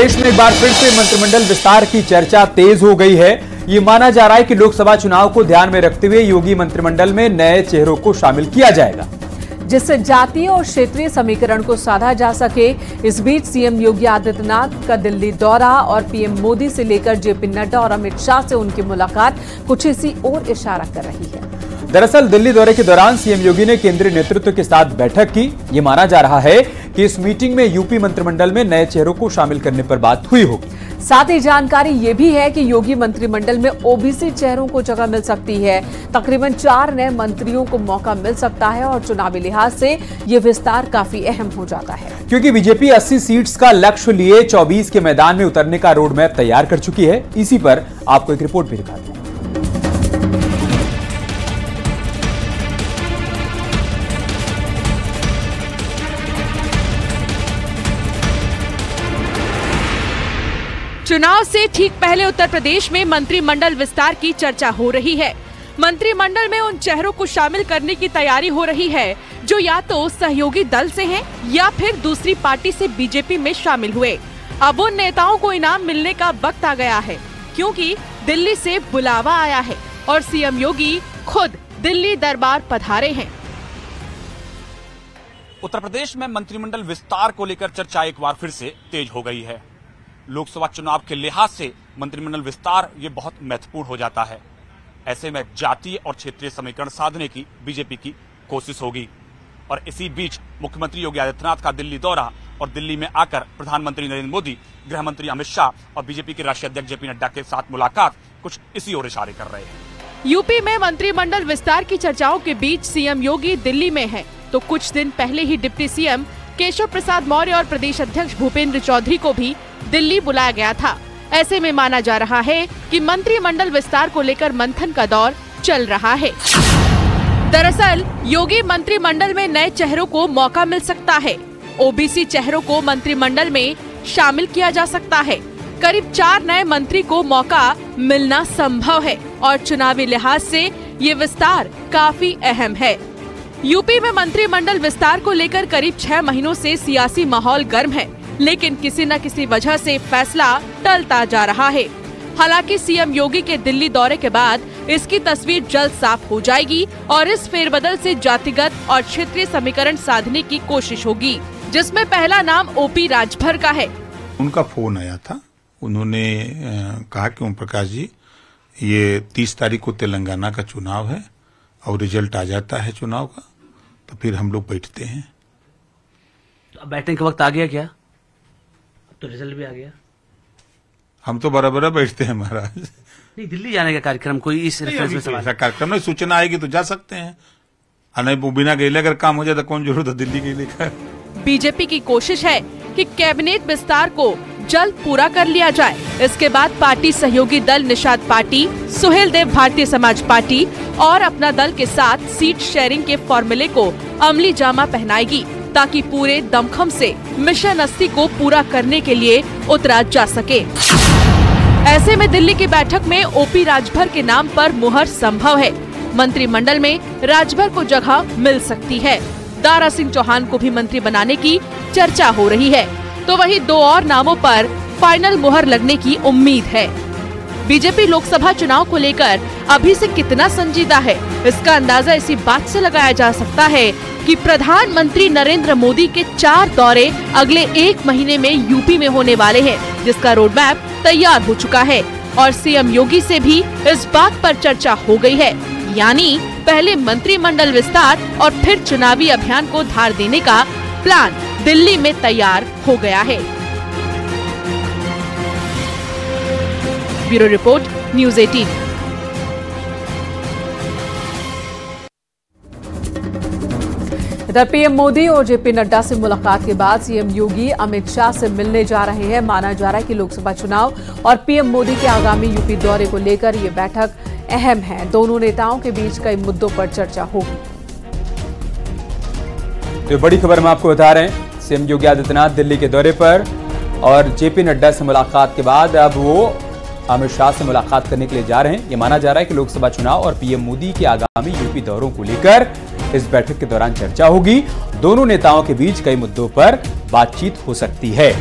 प्रदेश में एक बार फिर से मंत्रिमंडल विस्तार की चर्चा तेज हो गई है। ये माना जा रहा है कि लोकसभा चुनाव को ध्यान में रखते हुए योगी मंत्रिमंडल में नए चेहरों को शामिल किया जाएगा, जिससे जातीय और क्षेत्रीय समीकरण को साधा जा सके। इस बीच सीएम योगी आदित्यनाथ का दिल्ली दौरा और पीएम मोदी से लेकर जेपी नड्डा और अमित शाह से उनकी मुलाकात कुछ इसी ओर इशारा कर रही है। दरअसल दिल्ली दौरे के दौरान सीएम योगी ने केंद्रीय नेतृत्व के साथ बैठक की। ये माना जा रहा है कि इस मीटिंग में यूपी मंत्रिमंडल में नए चेहरों को शामिल करने पर बात हुई होगी। साथ ही जानकारी ये भी है कि योगी मंत्रिमंडल में ओबीसी चेहरों को जगह मिल सकती है। तकरीबन 4 नए मंत्रियों को मौका मिल सकता है और चुनावी लिहाज से ये विस्तार काफी अहम हो जाता है, क्योंकि बीजेपी 80 सीट्स का लक्ष्य लिए 24 के मैदान में उतरने का रोड मैप तैयार कर चुकी है। इसी पर आपको एक रिपोर्ट भी दिखाते हैं। चुनाव से ठीक पहले उत्तर प्रदेश में मंत्रिमंडल विस्तार की चर्चा हो रही है। मंत्रिमंडल में उन चेहरों को शामिल करने की तैयारी हो रही है जो या तो सहयोगी दल से हैं या फिर दूसरी पार्टी से बीजेपी में शामिल हुए। अब उन नेताओं को इनाम मिलने का वक्त आ गया है, क्योंकि दिल्ली से बुलावा आया है और सीएम योगी खुद दिल्ली दरबार पधारे हैं। उत्तर प्रदेश में मंत्रिमंडल विस्तार को लेकर चर्चा एक बार फिर से तेज हो गई है। लोकसभा चुनाव के लिहाज से मंत्रिमंडल विस्तार ये बहुत महत्वपूर्ण हो जाता है। ऐसे में जातीय और क्षेत्रीय समीकरण साधने की बीजेपी की कोशिश होगी और इसी बीच मुख्यमंत्री योगी आदित्यनाथ का दिल्ली दौरा और दिल्ली में आकर प्रधानमंत्री नरेंद्र मोदी, गृह मंत्री अमित शाह और बीजेपी के राष्ट्रीय अध्यक्ष जेपी नड्डा के साथ मुलाकात कुछ इसी ओर इशारे कर रहे हैं। यूपी में मंत्रिमंडल विस्तार की चर्चाओं के बीच सीएम योगी दिल्ली में है, तो कुछ दिन पहले ही डिप्टी सीएम केशव प्रसाद मौर्य और प्रदेश अध्यक्ष भूपेंद्र चौधरी को भी दिल्ली बुलाया गया था। ऐसे में माना जा रहा है कि मंत्रिमंडल विस्तार को लेकर मंथन का दौर चल रहा है। दरअसल योगी मंत्रिमंडल में नए चेहरों को मौका मिल सकता है। ओबीसी चेहरों को मंत्रिमंडल में शामिल किया जा सकता है। करीब 4 नए मंत्री को मौका मिलना संभव है और चुनावी लिहाज से ये विस्तार काफी अहम है। यूपी में मंत्रिमंडल विस्तार को लेकर करीब 6 महीनों से सियासी माहौल गर्म है, लेकिन किसी न किसी वजह से फैसला टलता जा रहा है। हालांकि सीएम योगी के दिल्ली दौरे के बाद इसकी तस्वीर जल्द साफ हो जाएगी और इस फेरबदल से जातिगत और क्षेत्रीय समीकरण साधने की कोशिश होगी, जिसमें पहला नाम ओपी राजभर का है। उनका फोन आया था, उन्होंने कहा कि ओम प्रकाश जी, ये 30 तारीख को तेलंगाना का चुनाव है और रिजल्ट आ जाता है चुनाव का, तो फिर हम लोग बैठते हैं। तो अब बैठने का वक्त आ गया क्या? तो रिजल्ट भी आ गया। हम तो बराबर बैठते हैं महाराज। नहीं, दिल्ली जाने का कार्यक्रम कोई इस रेफरेंस में ऐसा कार्यक्रम नहीं, सूचना आएगी तो जा सकते हैं। नहीं, बिना गए अगर काम हो जाए तो कौन जरूरत है दिल्ली के लिए। बीजेपी की कोशिश है कि कैबिनेट विस्तार को जल्द पूरा कर लिया जाए। इसके बाद पार्टी सहयोगी दल निषाद पार्टी, सुहेल देव भारतीय समाज पार्टी और अपना दल के साथ सीट शेयरिंग के फॉर्मूले को अमली जामा पहनाएगी, ताकि पूरे दमखम से मिशन 80 को पूरा करने के लिए उतरा जा सके। ऐसे में दिल्ली की बैठक में ओपी राजभर के नाम पर मुहर संभव है। मंत्रिमंडल में राजभर को जगह मिल सकती है। दारा सिंह चौहान को भी मंत्री बनाने की चर्चा हो रही है, तो वहीं 2 और नामों पर फाइनल मुहर लगने की उम्मीद है। बीजेपी लोकसभा चुनाव को लेकर अभी से कितना संजीदा है, इसका अंदाजा इसी बात से लगाया जा सकता है कि प्रधानमंत्री नरेंद्र मोदी के 4 दौरे अगले 1 महीने में यूपी में होने वाले हैं, जिसका रोड मैप तैयार हो चुका है और सीएम योगी से भी इस बात पर चर्चा हो गई है। यानी पहले मंत्रिमंडल विस्तार और फिर चुनावी अभियान को धार देने का प्लान दिल्ली में तैयार हो गया है। Bureau report, news 18। इधर पीएम मोदी और जेपी नड्डा से मुलाकात के बाद सीएम योगी अमित शाह से मिलने जा रहे हैं। माना जा रहा है कि लोकसभा चुनाव और पीएम मोदी के आगामी यूपी दौरे को लेकर ये बैठक अहम है। दोनों नेताओं के बीच कई मुद्दों पर चर्चा होगी। तो बड़ी खबर में आपको बता रहे हैं, सीएम योगी आदित्यनाथ दिल्ली के दौरे पर और जेपी नड्डा से मुलाकात के बाद अब वो अमित शाह से मुलाकात करने के लिए जा रहे हैं। ये माना जा रहा है कि लोकसभा चुनाव और पीएम मोदी के आगामी यूपी दौरों को लेकर इस बैठक के दौरान चर्चा होगी। दोनों नेताओं के बीच कई मुद्दों पर बातचीत हो सकती है।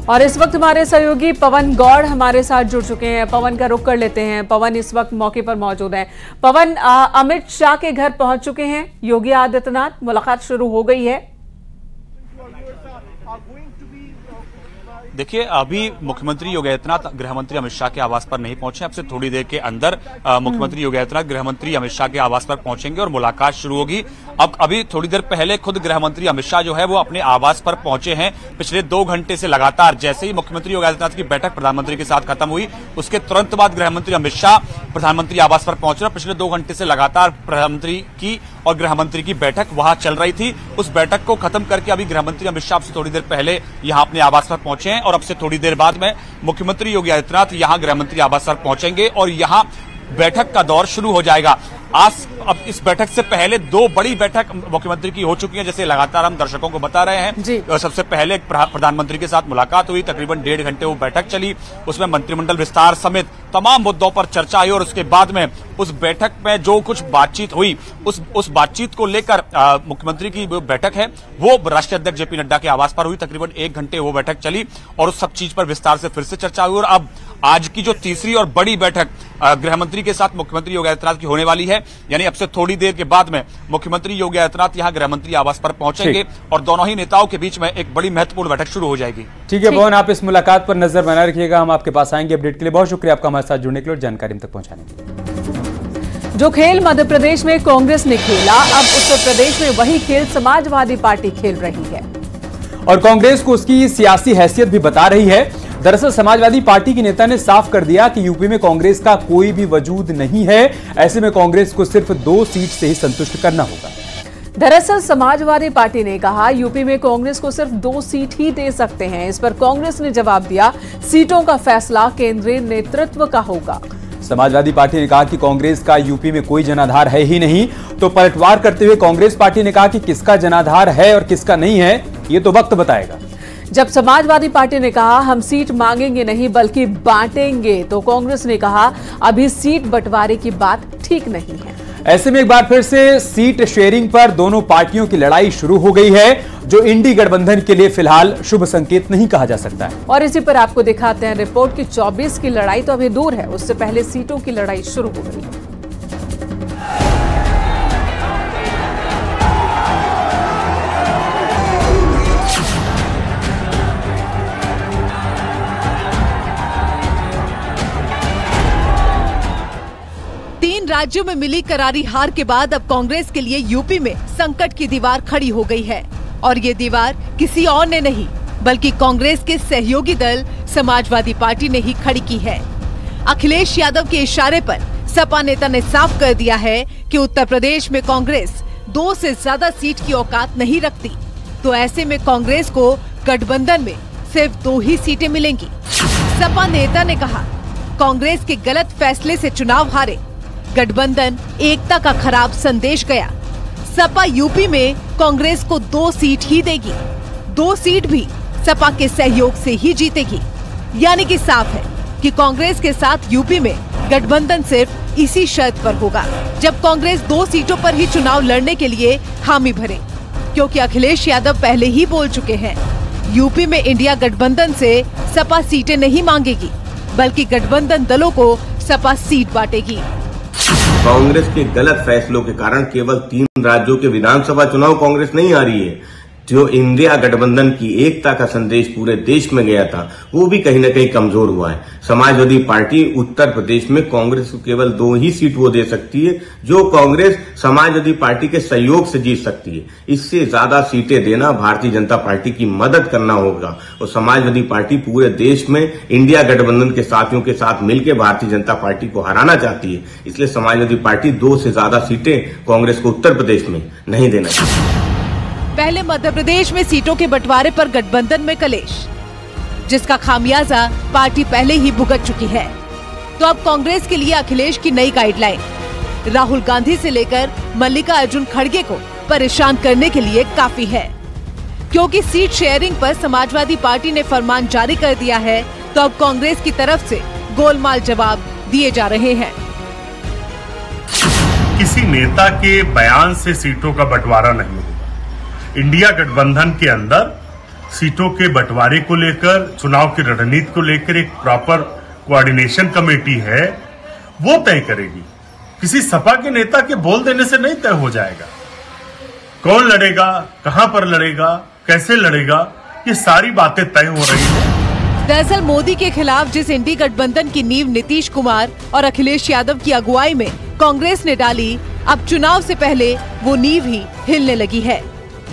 और इस वक्त हमारे सहयोगी पवन गौड़ हमारे साथ जुड़ चुके हैं। पवन का रुख कर लेते हैं। पवन इस वक्त मौके पर मौजूद हैं। पवन, अमित शाह के घर पहुंच चुके हैं योगी आदित्यनाथ, मुलाकात शुरू हो गई है। देखिए, अभी मुख्यमंत्री योगी आदित्यनाथ गृह मंत्री अमित शाह के आवास पर नहीं पहुंचे। अब से थोड़ी देर के अंदर मुख्यमंत्री योगी आदित्यनाथ गृह मंत्री अमित शाह के आवास पर पहुंचेंगे और मुलाकात शुरू होगी। अब अभी थोड़ी देर पहले खुद गृह मंत्री अमित शाह जो है वो अपने आवास पर पहुंचे हैं। पिछले 2 घंटे से लगातार जैसे ही मुख्यमंत्री योगी आदित्यनाथ की बैठक प्रधानमंत्री के साथ खत्म हुई, उसके तुरंत बाद गृह मंत्री अमित शाह प्रधानमंत्री आवास पर पहुंच रहे। पिछले 2 घंटे से लगातार प्रधानमंत्री की और गृह मंत्री की बैठक वहां चल रही थी। उस बैठक को खत्म करके अभी गृह मंत्री अमित शाह से थोड़ी देर पहले यहां अपने आवास पर पहुंचे हैं और अब से थोड़ी देर बाद में मुख्यमंत्री योगी आदित्यनाथ यहां गृह मंत्री आवास पर पहुंचेंगे और यहां बैठक का दौर शुरू हो जाएगा। आज अब इस बैठक से पहले 2 बड़ी बैठक मुख्यमंत्री की हो चुकी है, जैसे लगातार हम दर्शकों को बता रहे हैं। सबसे पहले प्रधानमंत्री के साथ मुलाकात हुई, तकरीबन 1.5 घंटे वो बैठक चली। उसमें मंत्रिमंडल विस्तार समेत तमाम मुद्दों पर चर्चा हुई और उसके बाद में उस बैठक में जो कुछ बातचीत हुई उस बातचीत को लेकर मुख्यमंत्री की बैठक है वो राष्ट्रीय अध्यक्ष जेपी नड्डा के आवास पर हुई। तकरीबन 1 घंटे वो बैठक चली और उस सब चीज पर विस्तार से फिर से चर्चा हुई और अब आज की जो तीसरी और बड़ी बैठक गृह मंत्री के साथ मुख्यमंत्री योगी आदित्यनाथ की होने वाली है, यानी अब से थोड़ी देर के बाद में मुख्यमंत्री योगी आदित्यनाथ यहां गृह मंत्री आवास पर पहुंचेंगे और दोनों ही नेताओं के बीच में एक बड़ी महत्वपूर्ण बैठक शुरू हो जाएगी। ठीक है पवन, आप इस मुलाकात पर नजर बनाए रखिएगा। हम आपके पास आएंगे अपडेट के लिए। बहुत शुक्रिया आपका हमारे साथ जुड़ने के लिए और जानकारी तक पहुंचाने के लिए। जो खेल मध्य प्रदेश में कांग्रेस ने खेला, अब उत्तर प्रदेश में वही खेल समाजवादी पार्टी खेल रही है और कांग्रेस को उसकी सियासी हैसियत भी बता रही है। दरअसल समाजवादी पार्टी के नेता ने साफ कर दिया कि यूपी में कांग्रेस का कोई भी वजूद नहीं है। ऐसे में कांग्रेस को सिर्फ 2 सीट से ही संतुष्ट करना होगा। दरअसल समाजवादी पार्टी ने कहा यूपी में कांग्रेस को सिर्फ 2 सीट ही दे सकते हैं। इस पर कांग्रेस ने जवाब दिया, सीटों का फैसला केंद्रीय नेतृत्व का होगा। समाजवादी पार्टी ने कहा कि कांग्रेस का यूपी में कोई जनाधार है ही नहीं। तो पलटवार करते हुए कांग्रेस पार्टी ने कहा कि किसका जनाधार है और किसका नहीं है ये तो वक्त बताएगा। जब समाजवादी पार्टी ने कहा हम सीट मांगेंगे नहीं बल्कि बांटेंगे, तो कांग्रेस ने कहा अभी सीट बंटवारे की बात ठीक नहीं है। ऐसे में एक बार फिर से सीट शेयरिंग पर दोनों पार्टियों की लड़ाई शुरू हो गई है, जो इंडी गठबंधन के लिए फिलहाल शुभ संकेत नहीं कहा जा सकता है। और इसी पर आपको दिखाते हैं रिपोर्ट की 24 की लड़ाई तो अभी दूर है, उससे पहले सीटों की लड़ाई शुरू हो गई है। राज्यों में मिली करारी हार के बाद अब कांग्रेस के लिए यूपी में संकट की दीवार खड़ी हो गई है और ये दीवार किसी और ने नहीं बल्कि कांग्रेस के सहयोगी दल समाजवादी पार्टी ने ही खड़ी की है। अखिलेश यादव के इशारे पर सपा नेता ने साफ कर दिया है कि उत्तर प्रदेश में कांग्रेस 2 से ज्यादा सीट की औकात नहीं रखती, तो ऐसे में कांग्रेस को गठबंधन में सिर्फ 2 ही सीटें मिलेंगी। सपा नेता ने कहा कांग्रेस के गलत फैसले से चुनाव हारे, गठबंधन एकता का खराब संदेश गया। सपा यूपी में कांग्रेस को 2 सीट ही देगी, 2 सीट भी सपा के सहयोग से ही जीतेगी। यानी कि साफ है कि कांग्रेस के साथ यूपी में गठबंधन सिर्फ इसी शर्त पर होगा जब कांग्रेस 2 सीटों पर ही चुनाव लड़ने के लिए हामी भरे, क्योंकि अखिलेश यादव पहले ही बोल चुके हैं यूपी में इंडिया गठबंधन से सपा सीटें नहीं मांगेगी बल्कि गठबंधन दलों को सपा सीट बांटेगी। कांग्रेस के गलत फैसलों के कारण केवल 3 राज्यों के विधानसभा चुनाव कांग्रेस नहीं आ रही है। जो इंडिया गठबंधन की एकता का संदेश पूरे देश में गया था वो भी कहीं न कहीं कमजोर हुआ है। समाजवादी पार्टी उत्तर प्रदेश में कांग्रेस को केवल 2 ही सीट वो दे सकती है जो कांग्रेस समाजवादी पार्टी के सहयोग से जीत सकती है। इससे ज्यादा सीटें देना भारतीय जनता पार्टी की मदद करना होगा और समाजवादी पार्टी पूरे देश में इंडिया गठबंधन के साथियों के साथ मिलकर भारतीय जनता पार्टी को हराना चाहती है। इसलिए समाजवादी पार्टी 2 से ज्यादा सीटें कांग्रेस को उत्तर प्रदेश में नहीं देना चाहिए। पहले मध्य प्रदेश में सीटों के बंटवारे पर गठबंधन में कलेश, जिसका खामियाजा पार्टी पहले ही भुगत चुकी है। तो अब कांग्रेस के लिए अखिलेश की नई गाइडलाइन राहुल गांधी से लेकर मल्लिकार्जुन खड़गे को परेशान करने के लिए काफी है, क्योंकि सीट शेयरिंग पर समाजवादी पार्टी ने फरमान जारी कर दिया है। तो अब कांग्रेस की तरफ से गोलमाल जवाब दिए जा रहे हैं। किसी नेता के बयान से सीटों का बंटवारा नहीं होगा। इंडिया गठबंधन के अंदर सीटों के बंटवारे को लेकर, चुनाव की रणनीति को लेकर एक प्रॉपर कोऑर्डिनेशन कमेटी है, वो तय करेगी। किसी सपा के नेता के बोल देने से नहीं तय हो जाएगा। कौन लड़ेगा, कहां पर लड़ेगा, कैसे लड़ेगा, ये सारी बातें तय हो रही हैं। दरअसल मोदी के खिलाफ जिस इंडी गठबंधन की नींव नीतीश कुमार और अखिलेश यादव की अगुवाई में कांग्रेस ने डाली, अब चुनाव से पहले वो नींव ही हिलने लगी है,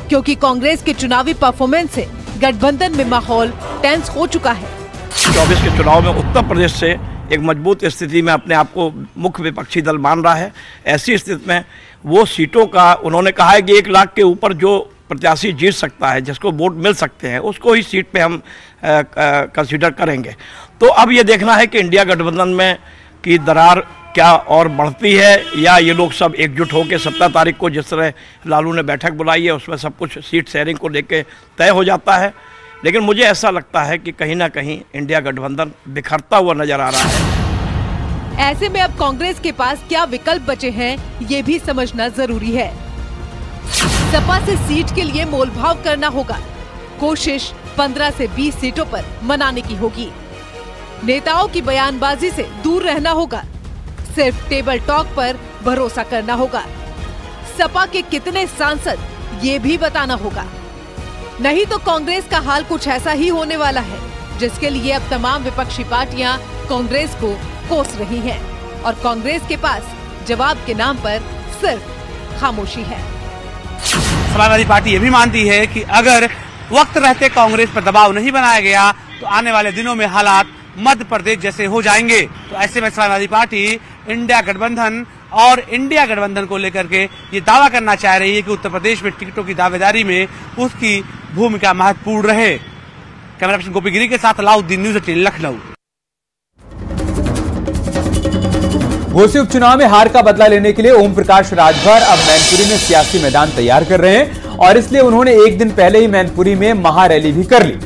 क्योंकि कांग्रेस के चुनावी परफॉर्मेंस से गठबंधन में माहौल टेंस हो चुका है। 24 के चुनाव में उत्तर प्रदेश से एक मजबूत स्थिति में अपने आप को मुख्य विपक्षी दल मान रहा है। ऐसी स्थिति में वो सीटों का उन्होंने कहा है कि 1 लाख के ऊपर जो प्रत्याशी जीत सकता है, जिसको वोट मिल सकते हैं, उसको ही सीट पे हम कंसीडर करेंगे। तो अब ये देखना है कि इंडिया गठबंधन में की दरार क्या और बढ़ती है, या ये लोग सब एकजुट होकर 17 तारीख को जिस तरह लालू ने बैठक बुलाई है उसमें सब कुछ सीट शेयरिंग को लेकर तय हो जाता है। लेकिन मुझे ऐसा लगता है कि कहीं ना कहीं इंडिया गठबंधन बिखरता हुआ नजर आ रहा है। ऐसे में अब कांग्रेस के पास क्या विकल्प बचे हैं, ये भी समझना जरूरी है। सपा से सीट के लिए मोलभाव करना होगा। कोशिश 15 से 20 सीटों पर मनाने की होगी। नेताओं की बयानबाजी से दूर रहना होगा। सिर्फ टेबल टॉक पर भरोसा करना होगा। सपा के कितने सांसद ये भी बताना होगा, नहीं तो कांग्रेस का हाल कुछ ऐसा ही होने वाला है, जिसके लिए अब तमाम विपक्षी पार्टियां कांग्रेस को कोस रही हैं और कांग्रेस के पास जवाब के नाम पर सिर्फ खामोशी है। समाजवादी पार्टी ये भी मानती है कि अगर वक्त रहते कांग्रेस पर दबाव नहीं बनाया गया तो आने वाले दिनों में हालात मध्य प्रदेश जैसे हो जाएंगे। तो ऐसे में समाजवादी पार्टी इंडिया गठबंधन और इंडिया गठबंधन को लेकर के ये दावा करना चाह रही है कि उत्तर प्रदेश में टिकटों की दावेदारी में उसकी भूमिका महत्वपूर्ण रहे। कैमरा पर्सन गोपी गिरी के साथ अलाउद्दीन, न्यूज़ 18 लखनऊ। घोसी उपचुनाव में हार का बदला लेने के लिए ओम प्रकाश राजभर अब मैनपुरी में सियासी मैदान तैयार कर रहे हैं और इसलिए उन्होंने एक दिन पहले ही मैनपुरी में महारैली भी कर ली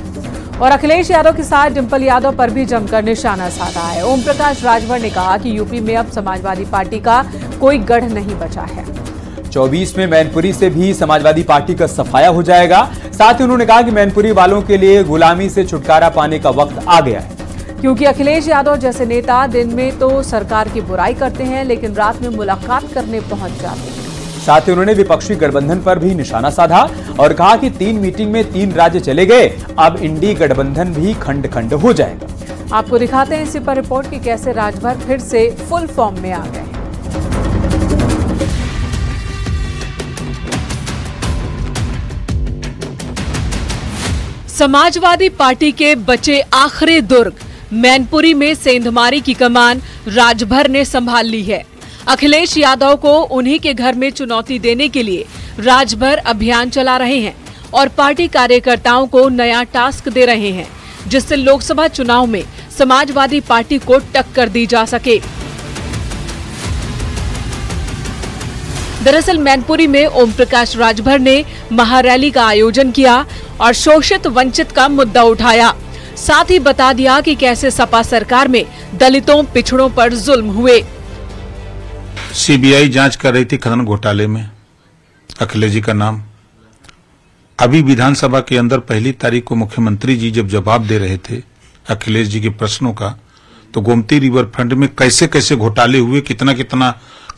और अखिलेश यादव के साथ डिंपल यादव पर भी जमकर निशाना साधा है। ओम प्रकाश राजभर ने कहा कि यूपी में अब समाजवादी पार्टी का कोई गढ़ नहीं बचा है। 24 में मैनपुरी से भी समाजवादी पार्टी का सफाया हो जाएगा। साथ ही उन्होंने कहा कि मैनपुरी वालों के लिए गुलामी से छुटकारा पाने का वक्त आ गया है, क्योंकि अखिलेश यादव जैसे नेता दिन में तो सरकार की बुराई करते हैं लेकिन रात में मुलाकात करने पहुंच जाते हैं। साथ ही उन्होंने विपक्षी गठबंधन पर भी निशाना साधा और कहा कि 3 मीटिंग में 3 राज्य चले गए, अब इंडी गठबंधन भी खंड खंड हो जाएगा। आपको दिखाते हैं इसी पर रिपोर्ट कि कैसे राजभर फिर से फुल फॉर्म में आ गए। समाजवादी पार्टी के बचे आखिरी दुर्ग मैनपुरी में सेंधमारी की कमान राजभर ने संभाल ली है। अखिलेश यादव को उन्हीं के घर में चुनौती देने के लिए राजभर अभियान चला रहे हैं और पार्टी कार्यकर्ताओं को नया टास्क दे रहे हैं, जिससे लोकसभा चुनाव में समाजवादी पार्टी को टक्कर दी जा सके। दरअसल मैनपुरी में ओम प्रकाश राजभर ने महारैली का आयोजन किया और शोषित वंचित का मुद्दा उठाया। साथ ही बता दिया कि कैसे सपा सरकार में दलितों पिछड़ों पर जुल्म हुए। सीबीआई जांच कर रही थी खनन घोटाले में, अखिलेश जी का नाम। अभी विधानसभा के अंदर 1 तारीख को मुख्यमंत्री जी जब जवाब दे रहे थे अखिलेश जी के प्रश्नों का, तो गोमती रिवर फ्रंट में कैसे कैसे घोटाले हुए, कितना कितना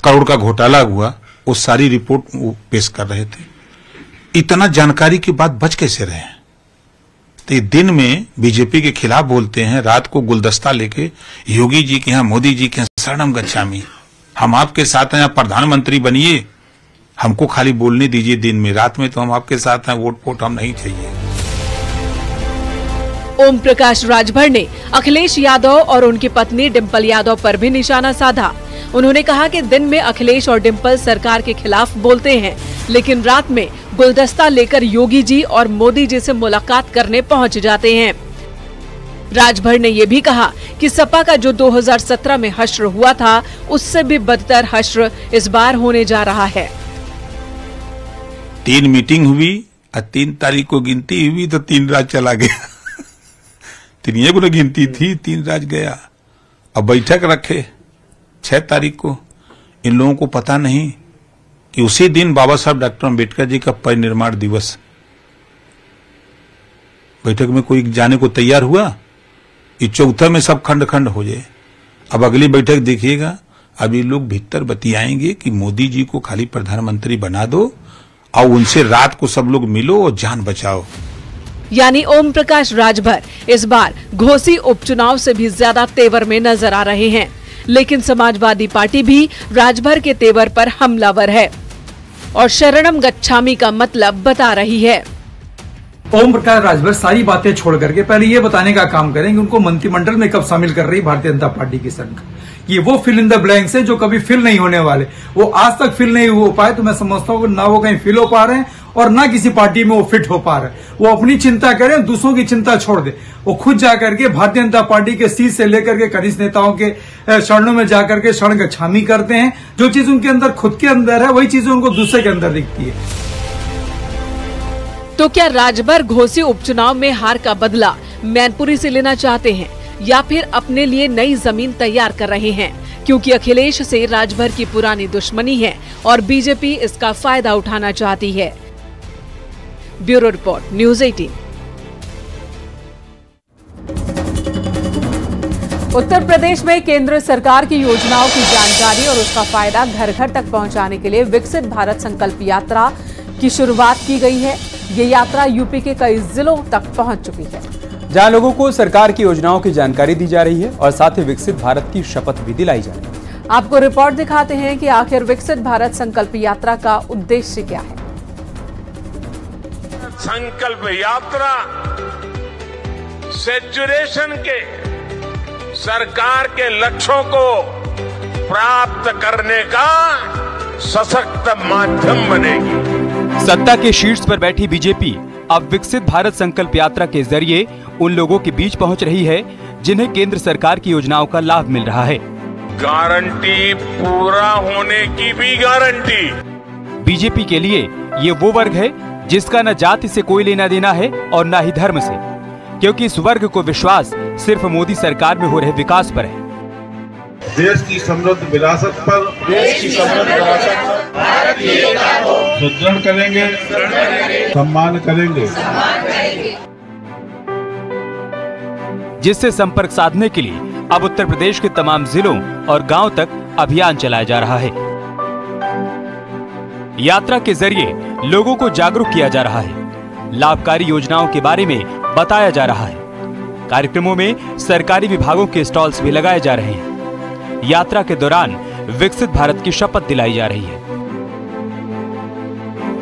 करोड़ का घोटाला हुआ, वो सारी रिपोर्ट पेश कर रहे थे। इतना जानकारी के बाद बच कैसे रहे? तो दिन में बीजेपी के खिलाफ बोलते हैं, रात को गुलदस्ता लेके योगी जी के यहाँ, मोदी जी के यहाँ शरणम गच्छामी, हम आपके साथ हैं, आप प्रधानमंत्री बनिए, हमको खाली बोलने दीजिए दिन में, रात में तो हम आपके साथ हैं, वोट वोट हम नहीं चाहिए। ओम प्रकाश राजभर ने अखिलेश यादव और उनकी पत्नी डिंपल यादव पर भी निशाना साधा। उन्होंने कहा कि दिन में अखिलेश और डिंपल सरकार के खिलाफ बोलते हैं, लेकिन रात में गुलदस्ता लेकर योगी जी और मोदी जी से मुलाकात करने पहुंच जाते हैं। राजभर ने यह भी कहा कि सपा का जो 2017 में हश्र हुआ था, उससे भी बदतर हश्र इस बार होने जा रहा है। 3 मीटिंग हुई और 3 तारीख को गिनती हुई तो 3 राज्य चला गया। 3 को गिनती थी, 3 राज्य गया। अब बैठक रखे 6 तारीख को। इन लोगों को पता नहीं कि उसी दिन बाबा साहब डॉक्टर अम्बेडकर जी का परिनिर्वाण दिवस। बैठक में कोई जाने को तैयार हुआ? ये चौथा में सब खंड खंड हो जाए। अब अगली बैठक देखिएगा, अब ये लोग भीतर बतियाएंगे कि मोदी जी को खाली प्रधानमंत्री बना दो और उनसे रात को सब लोग मिलो और जान बचाओ। यानी ओम प्रकाश राजभर इस बार घोसी उपचुनाव से भी ज्यादा तेवर में नजर आ रहे हैं, लेकिन समाजवादी पार्टी भी राजभर के तेवर पर हमलावर है और शरणम गच्छामी का मतलब बता रही है। ओम प्रकाश राजभर सारी बातें छोड़ करके पहले ये बताने का काम करें कि उनको मंत्रिमंडल में कब शामिल कर रही भारतीय जनता पार्टी की सरकार। ये वो फिल इन द ब्लैंक्स है जो कभी फिल नहीं होने वाले, वो आज तक फिल नहीं हो पाए। तो मैं समझता हूँ ना वो कहीं फिल हो पा रहे हैं और ना किसी पार्टी में वो फिट हो पा रहे हैं। वो अपनी चिंता करें, दूसरों की चिंता छोड़ दे। वो खुद जाकर के भारतीय जनता पार्टी के सीट से लेकर के कनिष्ठ नेताओं के शरणों में जाकर के शरण गच्छामी करते हैं। जो चीज उनके अंदर खुद के अंदर है वही चीजें उनको दूसरे के अंदर दिखती है। तो क्या राजभर घोसी उपचुनाव में हार का बदला मैनपुरी से लेना चाहते हैं या फिर अपने लिए नई जमीन तैयार कर रहे हैं? क्योंकि अखिलेश से राजभर की पुरानी दुश्मनी है और बीजेपी इसका फायदा उठाना चाहती है। Bureau report, news 18। Uttar Pradesh में केंद्र सरकार की योजनाओं की जानकारी और उसका फायदा घर घर तक पहुंचाने के लिए विकसित भारत संकल्प यात्रा की शुरुआत की गई है। ये यात्रा यूपी के कई जिलों तक पहुंच चुकी है, जहां लोगों को सरकार की योजनाओं की जानकारी दी जा रही है और साथ ही विकसित भारत की शपथ भी दिलाई जा रही है। आपको रिपोर्ट दिखाते हैं कि आखिर विकसित भारत संकल्प यात्रा का उद्देश्य क्या है। संकल्प यात्रा सेचुरेशन के सरकार के लक्ष्यों को प्राप्त करने का सशक्त माध्यम बनेगी। सत्ता के शीर्ष पर बैठी बीजेपी अब विकसित भारत संकल्प यात्रा के जरिए उन लोगों के बीच पहुंच रही है जिन्हें केंद्र सरकार की योजनाओं का लाभ मिल रहा है। गारंटी पूरा होने की भी गारंटी। बीजेपी के लिए ये वो वर्ग है जिसका न जाति से कोई लेना देना है और न ही धर्म से, क्योंकि इस वर्ग को विश्वास सिर्फ मोदी सरकार में हो रहे विकास पर है। देश की समृद्ध विरासत पर सुदृढ़ करेंगे, सम्मान करेंगे। जिससे संपर्क साधने के लिए अब उत्तर प्रदेश के तमाम जिलों और गांव तक अभियान चलाया जा रहा है। यात्रा के जरिए लोगों को जागरूक किया जा रहा है, लाभकारी योजनाओं के बारे में बताया जा रहा है। कार्यक्रमों में सरकारी विभागों के स्टॉल्स भी लगाए जा रहे हैं। यात्रा के दौरान विकसित भारत की शपथ दिलाई जा रही है।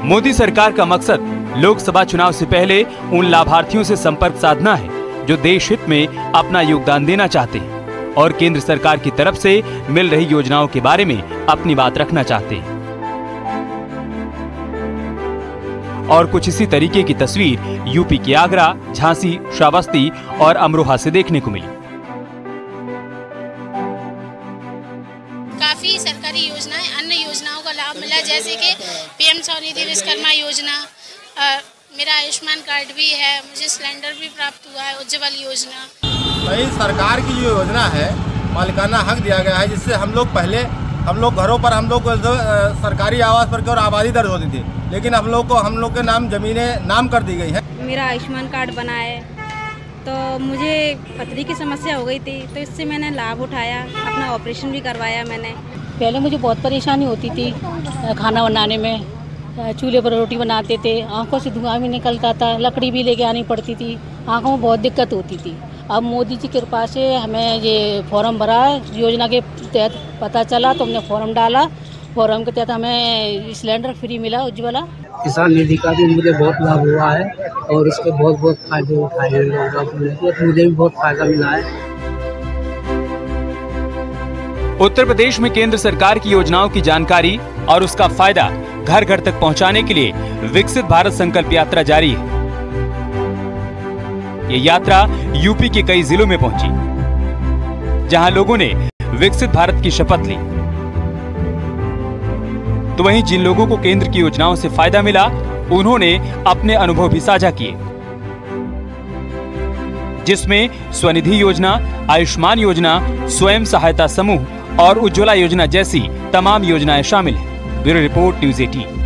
मोदी सरकार का मकसद लोकसभा चुनाव से पहले उन लाभार्थियों से संपर्क साधना है जो देश हित में अपना योगदान देना चाहते हैं और केंद्र सरकार की तरफ से मिल रही योजनाओं के बारे में अपनी बात रखना चाहते हैं। और कुछ इसी तरीके की तस्वीर यूपी के आगरा, झांसी, श्रावस्ती और अमरोहा से देखने को मिली। काफी सरकारी योजनाएं, अन्य योजनाओं का लाभ मिला, जैसे कि पीएम स्वनिधि विश्वकर्मा योजना, मेरा आयुष्मान कार्ड भी है, मुझे सिलेंडर भी प्राप्त हुआ है, उज्ज्वल योजना। भाई सरकार की जो योजना है मालिकाना हक दिया गया है, जिससे हम लोग घरों पर सरकारी आवास पर और आबादी दर्ज होती थी, लेकिन हम लोग के नाम जमीनें नाम कर दी गई है। मेरा आयुष्मान कार्ड बना है तो मुझे पथरी की समस्या हो गई थी, तो इससे मैंने लाभ उठाया, अपना ऑपरेशन भी करवाया मैंने। पहले मुझे बहुत परेशानी होती थी खाना बनाने में, चूल्हे पर रोटी बनाते थे, आंखों से धुआं भी निकलता था, लकड़ी भी लेके आनी पड़ती थी, आंखों में बहुत दिक्कत होती थी। अब मोदी जी की कृपा से हमें ये फॉर्म भरा, योजना के तहत पता चला तो हमने फॉर्म डाला, फॉर्म के तहत हमें सिलेंडर फ्री मिला उज्ज्वला। किसान निधि का भी मुझे बहुत लाभ हुआ है और इसके बहुत फायदे उठाए हैं लोग, मुझे भी बहुत फायदा मिला है। उत्तर प्रदेश में केंद्र सरकार की योजनाओं की जानकारी और उसका फायदा घर घर तक पहुंचाने के लिए विकसित भारत संकल्प यात्रा जारी है। ये यात्रा यूपी के कई जिलों में पहुंची, जहां लोगों ने विकसित भारत की शपथ ली। तो वहीं जिन लोगों को केंद्र की योजनाओं से फायदा मिला, उन्होंने अपने अनुभव भी साझा किए, जिसमें स्वनिधि योजना, आयुष्मान योजना, स्वयं सहायता समूह और उज्ज्वला योजना जैसी तमाम योजनाएं शामिल हैं। Bureau report, news 18।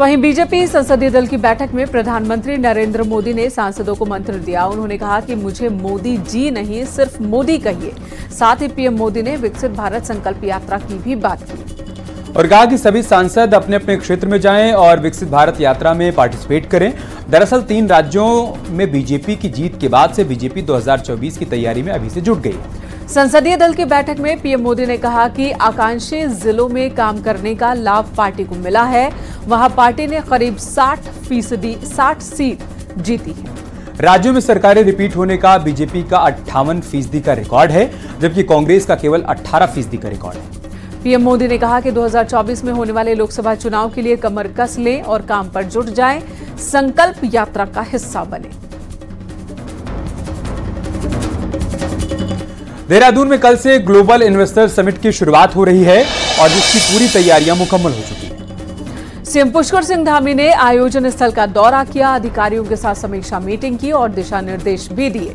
वहीं बीजेपी संसदीय दल की बैठक में प्रधानमंत्री नरेंद्र मोदी ने सांसदों को मंत्र दिया। उन्होंने कहा कि मुझे मोदी जी नहीं, सिर्फ मोदी कहिए। साथ ही पीएम मोदी ने विकसित भारत संकल्प यात्रा की भी बात की और कहा कि सभी सांसद अपने अपने क्षेत्र में जाएं और विकसित भारत यात्रा में पार्टिसिपेट करें। दरअसल 3 राज्यों में बीजेपी की जीत के बाद से बीजेपी 2024 की तैयारी में अभी से जुट गई। संसदीय दल की बैठक में पीएम मोदी ने कहा कि आकांक्षी जिलों में काम करने का लाभ पार्टी को मिला है। वहां पार्टी ने करीब 60 सीट जीती है। राज्यों में सरकारें रिपीट होने का बीजेपी का 58% का रिकॉर्ड है, जबकि कांग्रेस का केवल 18% का रिकॉर्ड है। पीएम मोदी ने कहा कि 2024 में होने वाले लोकसभा चुनाव के लिए कमर कस लें और काम पर जुट जाएं, संकल्प यात्रा का हिस्सा बने। देहरादून में कल से ग्लोबल इन्वेस्टर समिट की शुरुआत हो रही है और जिसकी पूरी तैयारियां मुकम्मल हो चुकी हैं। सीएम पुष्कर सिंह धामी ने आयोजन स्थल का दौरा किया, अधिकारियों के साथ समीक्षा मीटिंग की और दिशा निर्देश भी दिए।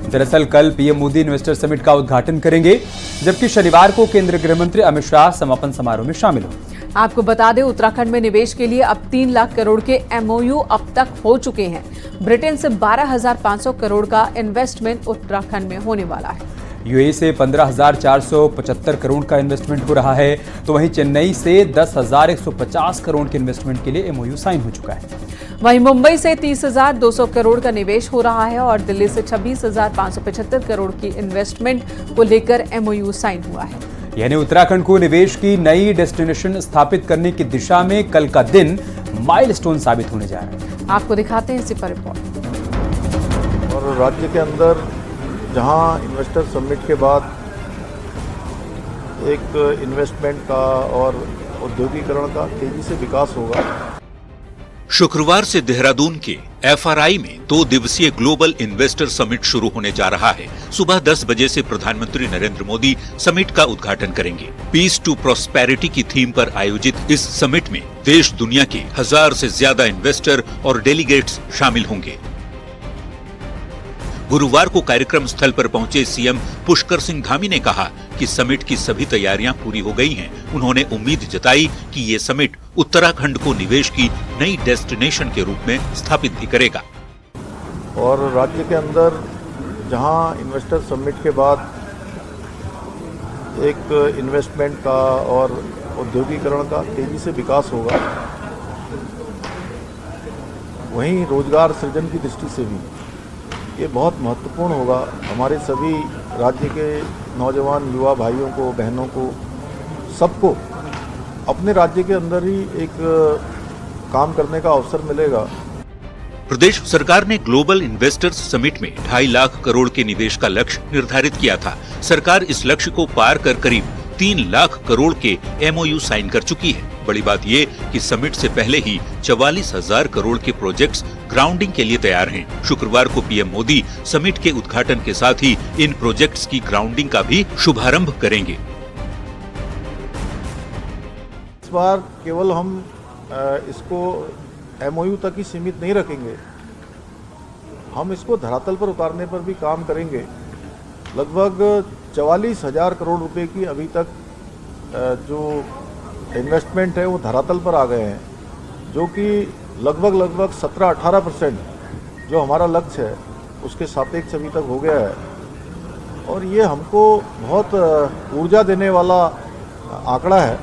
दरअसल कल पीएम मोदी इन्वेस्टर समिट का उद्घाटन करेंगे, जबकि शनिवार को केंद्रीय गृह मंत्री अमित शाह समापन समारोह में शामिल होंगे। आपको बता दें, उत्तराखंड में निवेश के लिए अब 3 लाख करोड़ के एमओयू अब तक हो चुके हैं। ब्रिटेन से 12,500 करोड़ का इन्वेस्टमेंट उत्तराखंड में होने वाला है। यूएई से 15,475 करोड़ का इन्वेस्टमेंट हो रहा है, तो वहीं चेन्नई से 10,150 करोड़ के इन्वेस्टमेंट के लिए एमओयू साइन हो चुका है। वहीं मुंबई से 30,200 करोड़ का निवेश हो रहा है और दिल्ली से 26,575 करोड़ की इन्वेस्टमेंट को लेकर एमओयू साइन हुआ है। यानी उत्तराखंड को निवेश की नई डेस्टिनेशन स्थापित करने की दिशा में कल का दिन माइलस्टोन साबित होने जा रहा है। आपको दिखाते हैं इसी पर रिपोर्ट। और राज्य के अंदर जहां इन्वेस्टर समिट के बाद एक इन्वेस्टमेंट का और औद्योगिकरण का तेजी से विकास होगा। शुक्रवार से देहरादून के एफआरआई में 2 दिवसीय ग्लोबल इन्वेस्टर समिट शुरू होने जा रहा है। सुबह 10 बजे से प्रधानमंत्री नरेंद्र मोदी समिट का उद्घाटन करेंगे। पीस टू प्रॉस्पेरिटी की थीम पर आयोजित इस समिट में देश दुनिया के 1000 से ज्यादा इन्वेस्टर और डेलीगेट्स शामिल होंगे। गुरुवार को कार्यक्रम स्थल पर पहुंचे सीएम पुष्कर सिंह धामी ने कहा कि समिट की सभी तैयारियां पूरी हो गई हैं। उन्होंने उम्मीद जताई कि ये समिट उत्तराखंड को निवेश की नई डेस्टिनेशन के रूप में स्थापित भी करेगा। और राज्य के अंदर जहां इन्वेस्टर समिट के बाद एक इन्वेस्टमेंट का और औद्योगिकरण का तेजी से विकास होगा, वहीं रोजगार सृजन की दृष्टि से भी ये बहुत महत्वपूर्ण होगा। हमारे सभी राज्य के नौजवान युवा भाइयों को, बहनों को, सबको अपने राज्य के अंदर ही एक काम करने का अवसर मिलेगा। प्रदेश सरकार ने ग्लोबल इन्वेस्टर्स समिट में 2.5 लाख करोड़ के निवेश का लक्ष्य निर्धारित किया था। सरकार इस लक्ष्य को पार कर करीब 3 लाख करोड़ के एमओयू साइन कर चुकी है। बड़ी बात ये कि समिट से पहले ही 44,000 करोड़ के प्रोजेक्ट्स ग्राउंडिंग के लिए तैयार हैं। शुक्रवार को पीएम मोदी समिट के उद्घाटन के साथ ही इन प्रोजेक्ट्स की ग्राउंडिंग का भी शुभारंभ करेंगे। इस बार केवल हम इसको एमओयू तक ही सीमित नहीं रखेंगे, हम इसको धरातल पर उतारने पर भी काम करेंगे। लगभग 44,000 करोड़ रुपए की अभी तक जो इन्वेस्टमेंट है वो धरातल पर आ गए हैं, जो कि लगभग 17-18% जो हमारा लक्ष्य है उसके सापेक्ष अभी तक हो गया है। और ये हमको बहुत ऊर्जा देने वाला आंकड़ा है।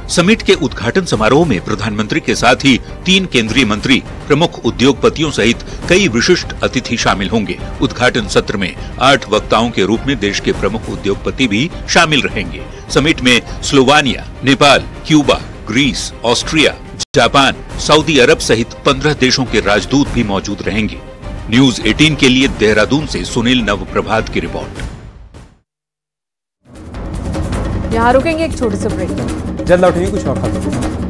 समिट के उद्घाटन समारोह में प्रधानमंत्री के साथ ही 3 केंद्रीय मंत्री, प्रमुख उद्योगपतियों सहित कई विशिष्ट अतिथि शामिल होंगे। उद्घाटन सत्र में 8 वक्ताओं के रूप में देश के प्रमुख उद्योगपति भी शामिल रहेंगे। समिट में Slovenia, Nepal, Cuba, Greece, Austria, Japan, सऊदी अरब सहित 15 देशों के राजदूत भी मौजूद रहेंगे। न्यूज 18 के लिए देहरादून से सुनील नवप्रभात की रिपोर्ट। यहाँ रुकेंगे एक छोटे से ब्रेक। जल्द लौटेंगे कुछ और खबरों के साथ।